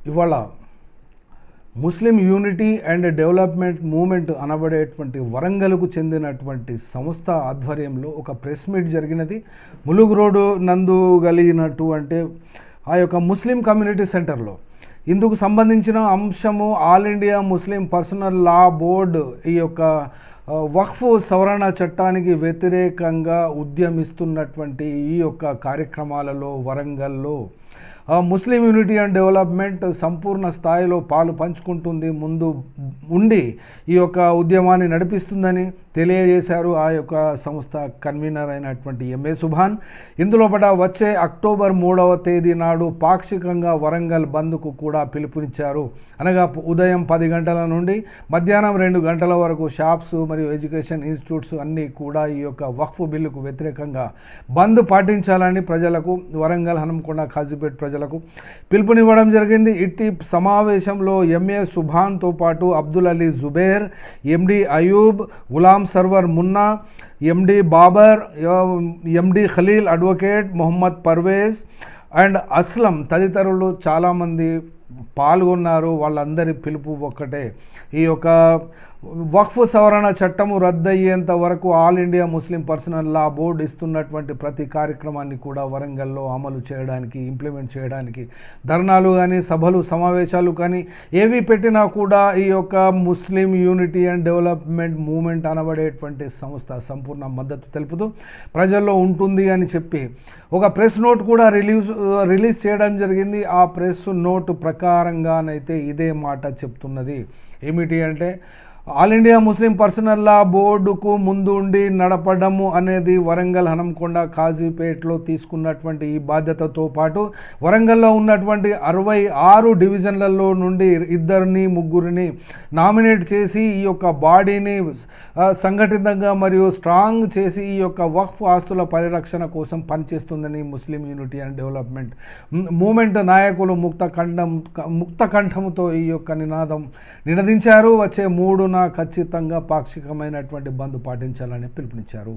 ఇవాళ ముస్లిం unity and development moment అనబడేటువంటి వరంగల్కు చెందినటువంటి సంస్థ ఆధ్వర్యంలో ఒక ప్రెస్ మీట్ జరిగినది. ములుగు రోడ్డు నందు కలిగినటువంటి ఆ యొక్క ముస్లిం కమ్యూనిటీ సెంటర్లో ఇందుకు సంబంధించిన అంశము ఆల్ ఇండియా ముస్లిం పర్సనల్ లా బోర్డు ఈ యొక్క వక్ఫ్ సవరణ చట్టానికి వ్యతిరేకంగా ఉద్యమిస్తున్నటువంటి ఈ యొక్క కార్యక్రమాలలో వరంగల్లో ముస్లిం యూనిటీ అండ్ డెవలప్మెంట్ సంపూర్ణ స్థాయిలో పాలు పంచుకుంటుంది, ముందు ఉండి ఈ యొక్క ఉద్యమాన్ని నడిపిస్తుందని తెలియజేశారు ఆ యొక్క సంస్థ కన్వీనర్ అయినటువంటి ఎంఏ సుభాన్. ఇందులో వచ్చే అక్టోబర్ 3వ తేదీ నాడు పాక్షికంగా వరంగల్ బంద్కు కూడా పిలుపునిచ్చారు. అనగా ఉదయం 10 గంటల నుండి మధ్యాహ్నం 2 గంటల వరకు షాప్స్ మరియు ఎడ్యుకేషన్ ఇన్స్టిట్యూట్స్ అన్నీ కూడా ఈ యొక్క వక్ఫ్ బిల్లుకు వ్యతిరేకంగా బంద్ పాటించాలని ప్రజలకు, వరంగల్, హనుమకొండ, కాజీపేట ప్రజలకు పిలుపునివ్వడం జరిగింది. ఇట్టి సమావేశంలో ఎంఏ సుభాన్తో పాటు Abdul Ali Zubair, MD Ayub, Ghulam Sarwar Munna, MD Babar, MD Khaleel, advocate Mohammed Parvez and Aslam తదితరులు చాలామంది పాల్గొన్నారు. వాళ్ళందరి పిలుపు ఒక్కటే, ఈ యొక్క వక్ఫ్ సవరణ చట్టము రద్దయ్యేంత వరకు ఆల్ ఇండియా ముస్లిం పర్సనల్ లా బోర్డు ఇస్తున్నటువంటి ప్రతి కార్యక్రమాన్ని కూడా వరంగల్లో అమలు చేయడానికి, ఇంప్లిమెంట్ చేయడానికి ధర్నాలు కానీ, సభలు, సమావేశాలు కానీ ఏవి పెట్టినా కూడా ఈ యొక్క ముస్లిం యూనిటీ అండ్ డెవలప్మెంట్ మూమెంట్ అనబడేటువంటి సంస్థ సంపూర్ణ మద్దతు తెలుపుతూ ప్రజల్లో ఉంటుంది అని చెప్పి ఒక ప్రెస్ నోట్ కూడా రిలీజ్ చేయడం జరిగింది. ఆ ప్రెస్ నోట్ ప్రకారంగానైతే ఇదే మాట చెప్తున్నది. ఏమిటి అంటే, ఆల్ ఇండియా ముస్లిం పర్సనల్ లా బోర్డుకు ముందు ఉండి నడపడము అనేది వరంగల్, హనంకొండ, కాజీపేటలో తీసుకున్నటువంటి ఈ బాధ్యతతో పాటు వరంగల్లో ఉన్నటువంటి 66 డివిజన్లలో నుండి 2-3 నామినేట్ చేసి ఈ యొక్క బాడీని సంఘటితంగా మరియు స్ట్రాంగ్ చేసి ఈ యొక్క వక్ఫ్ ఆస్తుల పరిరక్షణ కోసం పనిచేస్తుందని ముస్లిం యూనిటీ అండ్ డెవలప్మెంట్ మూమెంట్ నాయకులు ముక్త కంఠముతో ఈ యొక్క నినదించారు. వచ్చే 3న ఖచ్చితంగా పాక్షికమైనటువంటి బంద్ పాటించాలని పిలుపునిచ్చారు.